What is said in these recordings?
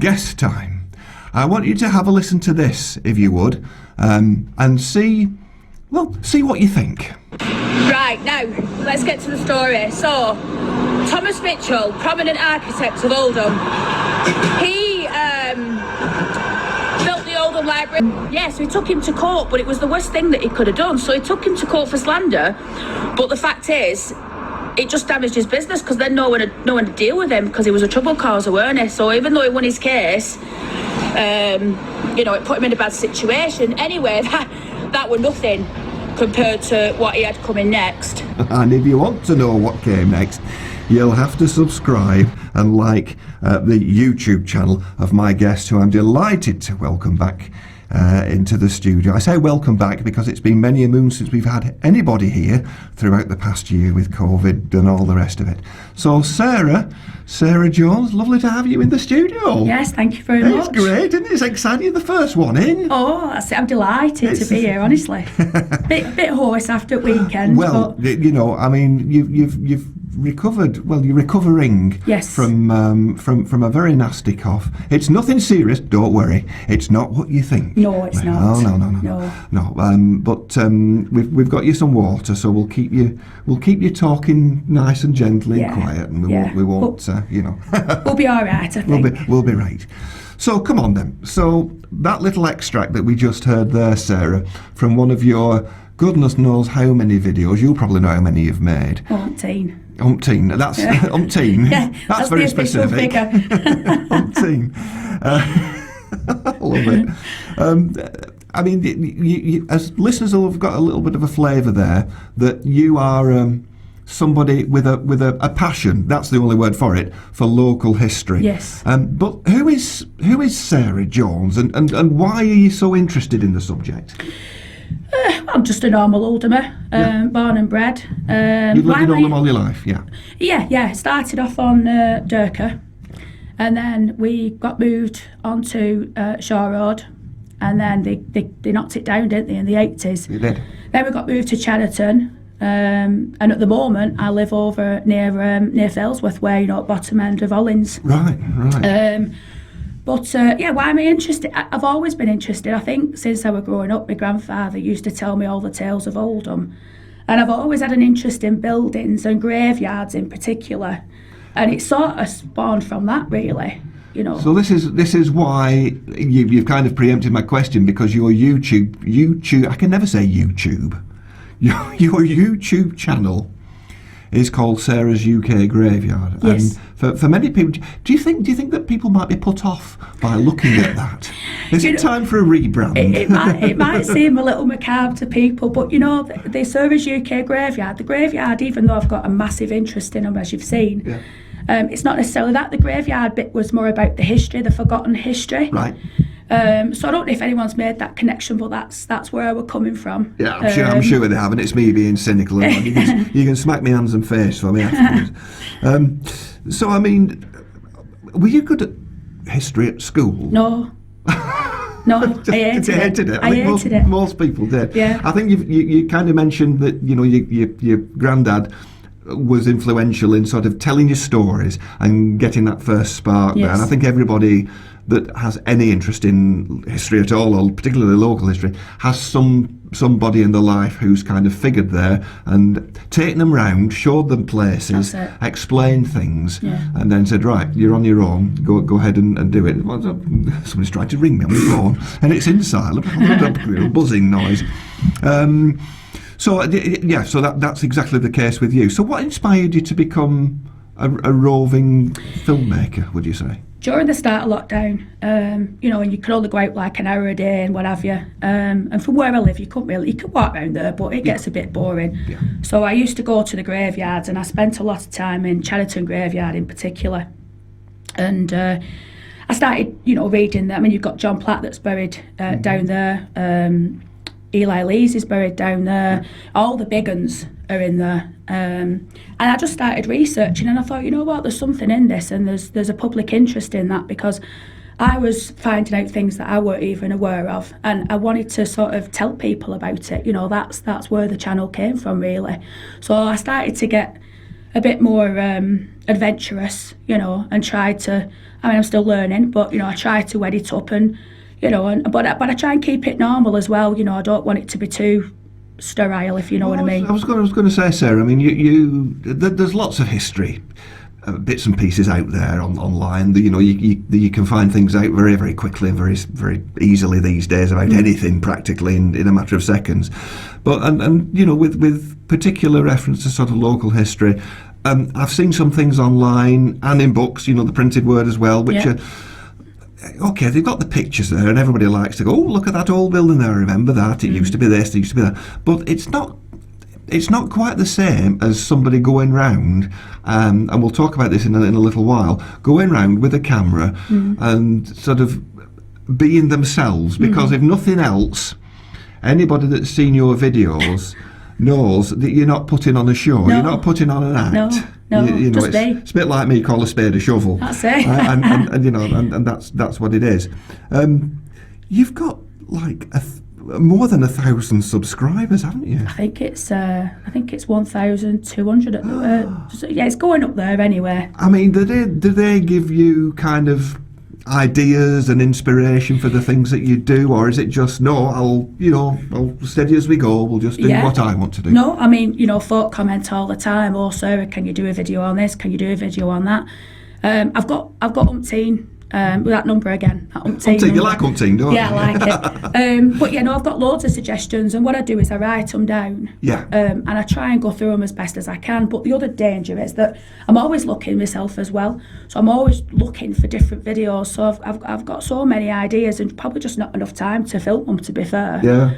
guest time. I want you to have a listen to this, if you would, and see what you think. Right, now, let's get to the story. So, Thomas Mitchell, prominent architect of Oldham, he built the Oldham Library. Yes, we took him to court, but it was the worst thing that he could have done. So he took him to court for slander, but the fact is, it just damaged his business because then no one to deal with him because he was a trouble causer, weren't he? So even though he won his case, it put him in a bad situation. Anyway, that were nothing compared to what he had coming next. And if you want to know what came next, you'll have to subscribe and like the YouTube channel of my guest, who I'm delighted to welcome back into the studio. I say welcome back because it's been many a moon since we've had anybody here throughout the past year with COVID and all the rest of it. So Sarah Jones, lovely to have you in the studio. Yes, thank you very much. It's great, isn't it? It's exciting, the first one in. Oh, that's it. I'm delighted to be here, honestly. bit hoarse after weekend. Well, but you've recovered. Well, you're recovering. Yes. From a very nasty cough. It's nothing serious. Don't worry. It's not what you think. No, it's not. No. But we've got you some water, so we'll keep you talking nice and gently and quiet, and we won't. We'll be all right, I think. We'll be right. So come on then. So that little extract that we just heard there, Sarah, from one of your goodness knows how many videos. You'll probably know how many you've made. Umpteen. That's umpteen. Yeah, that's very the official specific. Umpteen. I love it. I mean, you, as listeners will have got a little bit of a flavour there that you are somebody with a passion. That's the only word for it, for local history. Yes. But who is Sarah Jones, and why are you so interested in the subject? I'm just a normal Oldhamer, born and bred. You've lived in Oldham all your life, yeah? Yeah. Started off on Durka, and then we got moved onto Shaw Road, and then they knocked it down, didn't they, in the 80s? You did. Then we got moved to Cheriton, and at the moment I live over near Fellsworth, where, bottom end of Hollins. Right. But why am I interested? I've always been interested. I think since I was growing up, my grandfather used to tell me all the tales of Oldham, and I've always had an interest in buildings and graveyards in particular, and it sort of spawned from that, really. So this is why you've kind of preempted my question, because your YouTube I can never say YouTube. Your YouTube channel is called Sarah's UK Graveyard. Yes. And for many people, do you think that people might be put off by looking at that? Is it time for a rebrand? It might seem a little macabre to people, but the Sarah's UK Graveyard, the graveyard, even though I've got a massive interest in them, as you've seen, it's not necessarily that. The graveyard bit was more about the history, the forgotten history. Right. So I don't know if anyone's made that connection, but that's where we're coming from. Yeah, I'm sure they haven't. It's me being cynical. You can smack me hands and face for me afterwards. So, I mean, were you good at history at school? No, I hated it. I think most people did. Yeah. I think you kind of mentioned that your granddad was influential in sort of telling you stories and getting that first spark there. And I think everybody that has any interest in history at all, or particularly local history, has somebody in their life who's kind of figured there and taken them round, showed them places, explained things, and then said, right, you're on your own, go ahead and do it. Well, somebody's trying to ring me on the phone, and it's in silent, buzzing noise. So that's exactly the case with you. So what inspired you to become a roving filmmaker, would you say? During the start of lockdown, and you could only go out like an hour a day and what have you. And from where I live, you could walk around there, but it gets a bit boring. Yeah. So I used to go to the graveyards, and I spent a lot of time in Cheriton Graveyard in particular. And I started, reading them. I mean, you've got John Platt that's buried down there. Eli Lees is buried down there. All the big uns are in there. And I just started researching, and I thought, there's something in this, and there's a public interest in that, because I was finding out things that I weren't even aware of, and I wanted to sort of tell people about it. That's where the channel came from, really. So I started to get a bit more adventurous, and tried to. I mean, I'm still learning, but I try to edit up and but I try and keep it normal as well. I don't want it to be too sterile, if you know what I mean. I was going to say, Sarah. I mean, there's lots of history. Bits and pieces out there online. You can find things out very, very quickly and very, very easily these days about anything practically in a matter of seconds. But and with particular reference to sort of local history, I've seen some things online and in books. The printed word as well, which are. Okay, they've got the pictures there, and everybody likes to go, oh, look at that old building there. I remember that. It used to be this. It used to be that. But it's not quite the same as somebody going round, and we'll talk about this in a little while, going round with a camera and sort of being themselves, because if nothing else, anybody that's seen your videos knows that you're not putting on a show, you're not putting on an act. No, just it's a bit like me, call a spade a shovel. That's it. and that's what it is. You've got like more than 1,000 subscribers, haven't you? I think it's 1,200 at the yeah, it's going up there anyway. I mean, do they give you kind of ideas and inspiration for the things that you do, or is it just I'll steady as we go, we'll just do what I want to do? No, I mean, folk comment all the time, oh Sarah, can you do a video on this, can you do a video on that? I've got umpteen. That number again. Umpteen, you like umpteen, don't you? Yeah, I like it. But I've got loads of suggestions, and what I do is I write them down. Yeah. And I try and go through them as best as I can. But the other danger is that I'm always looking myself as well. So I'm always looking for different videos. So I've got so many ideas, and probably just not enough time to film them, to be fair. Yeah.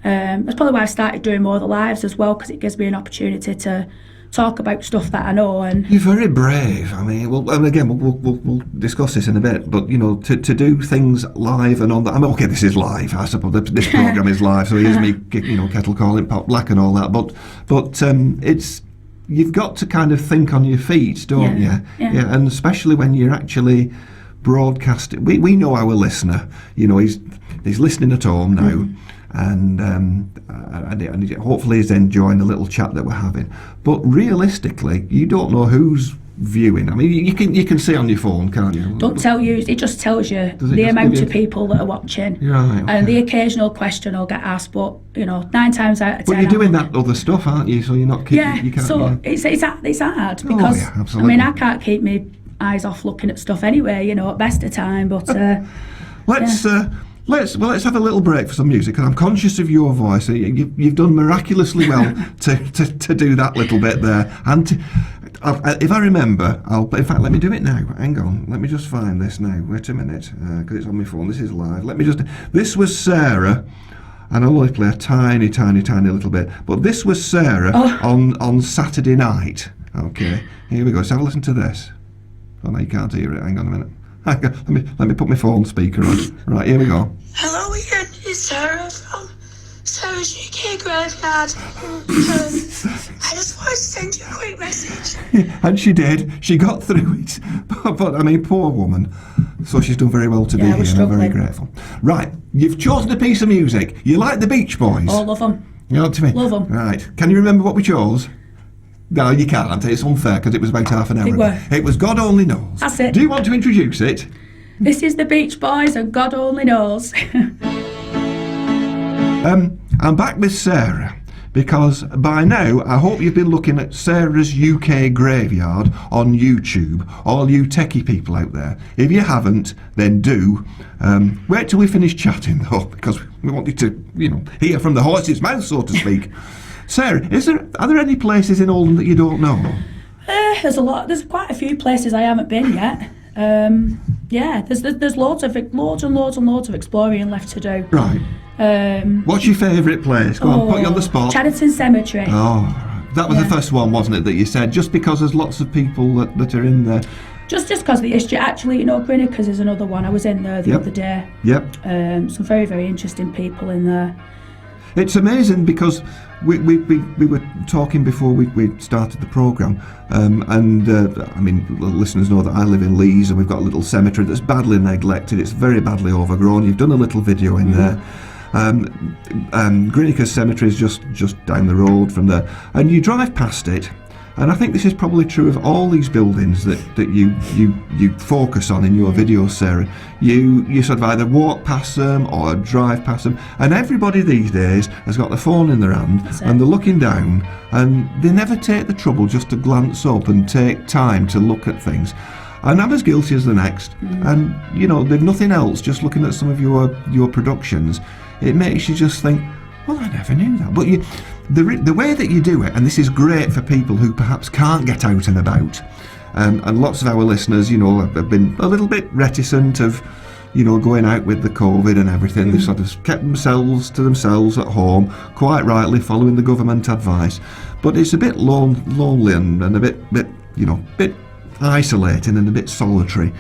That's probably why I've started doing more of the lives as well, because it gives me an opportunity to talk about stuff that I know. And you're very brave. I mean, we'll discuss this in a bit, but to do things live and on that. I mean, okay, this is live. I suppose this program is live, so here's me, kettle calling pot black and all that. But it's, you've got to kind of think on your feet, don't you? Yeah. And especially when you're actually broadcasting. We know our listener. He's listening at home now. And hopefully he's enjoying the little chat that we're having. But realistically, you don't know who's viewing. I mean, you can see on your phone, can't you? Don't tell you. It just tells you the amount of people that are watching. Right. Okay. And the occasional question will get asked, but 9 times out of 10. But you're doing that other stuff, aren't you? So you're not keeping. Yeah. You can't, so it's hard because absolutely. I mean, I can't keep my eyes off looking at stuff anyway. At best of time, but Let's have a little break for some music, and I'm conscious of your voice. You've done miraculously well to do that little bit there. And if I remember, in fact, let me do it now. Hang on, let me just find this now. Wait a minute, because it's on my phone. This is live. This was Sarah, and I'll only play a tiny little bit. But this was Sarah on Saturday night. Okay, here we go. Let's have a listen to this. Oh no, you can't hear it. Hang on a minute. Let me put my phone speaker on. Right, here we go. Hello again, it's Sarah from Sarah's UK Graveyard. I just wanted to send you a quick message. Yeah, and she did. She got through it. But I mean, poor woman. So she's done very well to be here, and I'm very grateful. Right, you've chosen a piece of music. You like the Beach Boys? Oh, love them. You know what I mean? Love them. Right. Can you remember what we chose? No, you can't. It's unfair because it was about half an hour ago. It was God Only Knows. That's it. Do you want to introduce it? This is the Beach Boys and God Only Knows. I'm back with Sarah because by now I hope you've been looking at Sarah's UK Graveyard on YouTube, all you techie people out there. If you haven't, then do. Wait till we finish chatting though, because we want you to, hear from the horse's mouth, so to speak. Sarah, are there any places in Oldham that you don't know? There's a lot. There's quite a few places I haven't been yet. There's loads and loads of exploring left to do. Right. What's your favourite place? Go on, put you on the spot. Chaddington Cemetery. Oh, that was the first one, wasn't it, that you said? Just because there's lots of people that are in there. Just because of the history. Actually, Grinnikers is another one. I was in there the other day. Yep. Some very, very interesting people in there. It's amazing because we were talking before we started the programme, I mean, listeners know that I live in Leeds and we've got a little cemetery that's badly neglected. It's very badly overgrown. You've done a little video in there. Grinnikers Cemetery is just down the road from there, and you drive past it And I think this is probably true of all these buildings that you focus on in your videos, Sarah. You sort of either walk past them or drive past them, and everybody these days has got their phone in their hand and they're looking down, and they never take the trouble just to glance up and take time to look at things. And I'm as guilty as the next. And you know, there's nothing else. Just looking at some of your productions, it makes you just think, well, I never knew that. But the way that you do it, and this is great for people who perhaps can't get out and about, and lots of our listeners, you know, have been a little bit reticent of, you know, going out with the COVID and everything. They've sort of kept themselves to themselves at home, quite rightly following the government advice. But it's a bit lonely and a bit isolating and a bit solitary.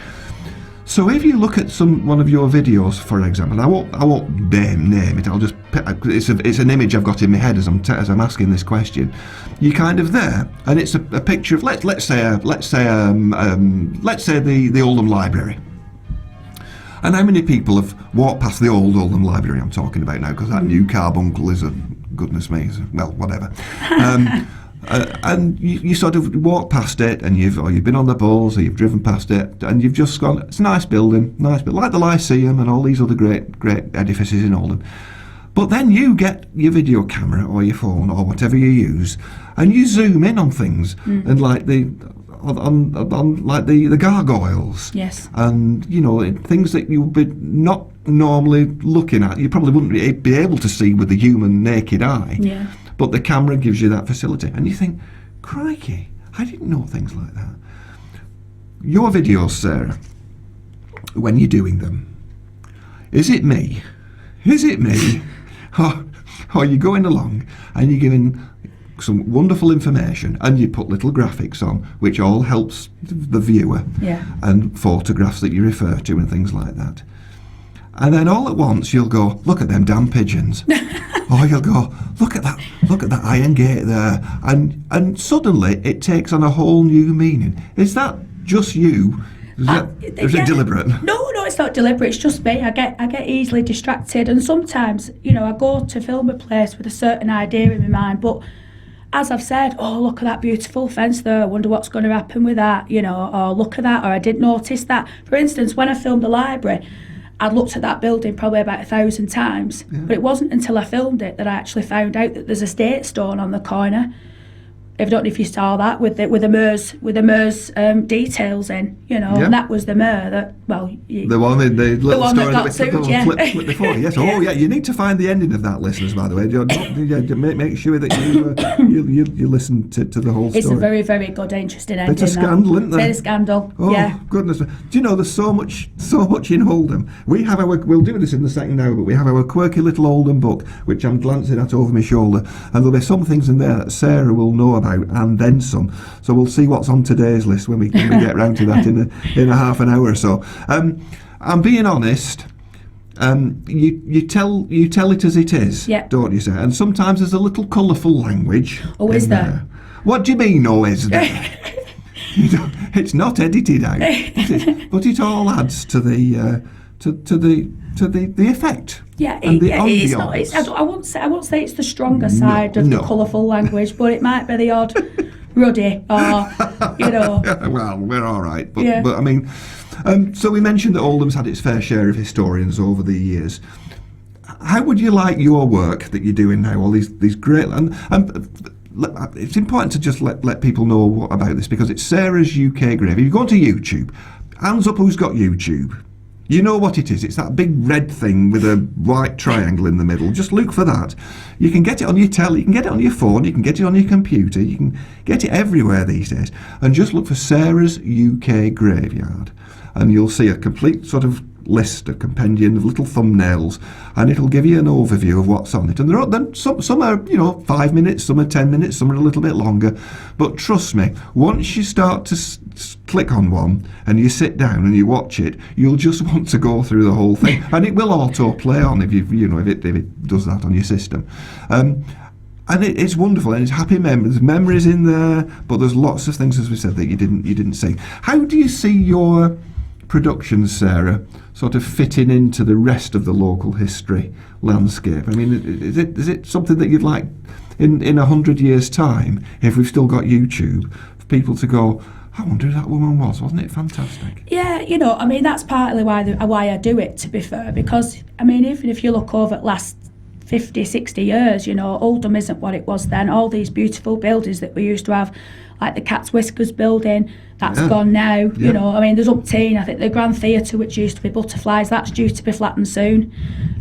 So if you look at one of your videos, for example, I won't name it. I'll just it's an image I've got in my head as I'm asking this question. You're kind of there, and it's a picture of let's say the Oldham Library. And how many people have walked past the old Oldham Library I'm talking about now? Because that new carbuncle is goodness me, well, whatever. And you sort of walk past it, and you've been on the balls, or you've driven past it, and you've just gone, it's a nice building, like the Lyceum and all these other great edifices in Oldham. But then you get your video camera or your phone or whatever you use, and you zoom in on things, and like the gargoyles, yes, and you know, things that you would be not normally looking at. You probably wouldn't be able to see with the human naked eye. Yeah. But the camera gives you that facility, and you think, crikey, I didn't know things like that. Your videos, Sarah, when you're doing them, is it me? Or are you going along and you're giving some wonderful information, and you put little graphics on, which all helps the viewer, and photographs that you refer to and things like that. And then all at once you'll go, look at them damn pigeons. Or you'll go, look at that iron gate there. And suddenly it takes on a whole new meaning. Is that just you? Is it deliberate? No, it's not deliberate. It's just me. I get easily distracted, and sometimes, you know, I go to film a place with a certain idea in my mind, but as I've said, oh, look at that beautiful fence there, I wonder what's going to happen with that, you know, or look at that, or I didn't notice that. For instance, when I filmed the library, I'd looked at that building probably about 1,000 times, but it wasn't until I filmed it that I actually found out that there's a state stone on the corner. I don't know if you saw that with the Meuse details in, you know, and that was the Meuse that, well, the one that got sued, flip before, yes. Oh yeah, you need to find the ending of that, listeners. By the way, make sure that you listen to the whole story. It's a very, very good, interesting ending. It's a scandal, isn't there? Bit of scandal. Oh goodness! Do you know there's so much in Oldham? We'll do this in the second hour, but we have our quirky little Oldham book, which I'm glancing at over my shoulder, and there'll be some things in there that Sarah will know about, and then some. So we'll see what's on today's list when we get round to that in a half an hour or so. I'm being honest. You tell it as it is, don't you, say? And sometimes there's a little colourful language. Oh, is there? What do you mean? Oh, is there? It's not edited out, but it all adds to the effect. Yeah, it's not. I won't say it's the stronger side of the colourful language, but it might be the odd ruddy, or you know. Well, we're all right, but I mean, so we mentioned that Oldham's had its fair share of historians over the years. How would you like your work that you're doing now? All these great and it's important to just let people know about this, because it's Sarah's UK Grave. If you go onto YouTube, hands up who's got YouTube. You know what it is. It's that big red thing with a white triangle in the middle. Just look for that. You can get it on your telly, you can get it on your phone, you can get it on your computer, you can get it everywhere these days. And just look for Sarah's UK Graveyard. And you'll see a complete sort of list, a compendium of little thumbnails, and it'll give you an overview of what's on it. And some are 5 minutes, some are 10 minutes, some are a little bit longer. But trust me, once you start to click on one and you sit down and you watch it, you'll just want to go through the whole thing, and it will auto play on if it does that on your system. And it's wonderful, and it's happy memories. There's memories in there, but there's lots of things, as we said, that you didn't see. How do you see your productions, Sarah, sort of fitting into the rest of the local history landscape? I mean, is it something that you'd like in 100 years' time, if we've still got YouTube, for people to go, I wonder who that woman was, wasn't it fantastic? Yeah, you know, I mean, that's partly why I do it, to be fair, because, I mean, even if you look over the last 50, 60 years, you know, Oldham isn't what it was then. All these beautiful buildings that we used to have, like the Cat's Whiskers building, that's gone now. You know, I mean, there's Upteen, I think the Grand Theatre, which used to be Butterflies, that's due to be flattened soon.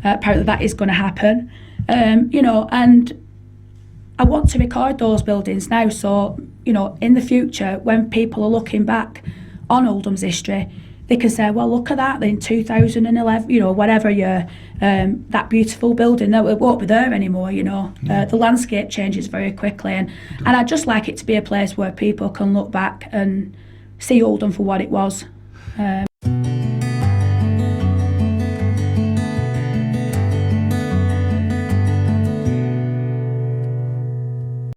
Apparently that is going to happen. You know, and I want to record those buildings now, so, you know, in the future, when people are looking back on Oldham's history, they can say, well, look at that in 2011, you know, whatever year, that beautiful building, that it won't be there anymore, you know. The landscape changes very quickly, and I'd just like it to be a place where people can look back and see Oldham for what it was.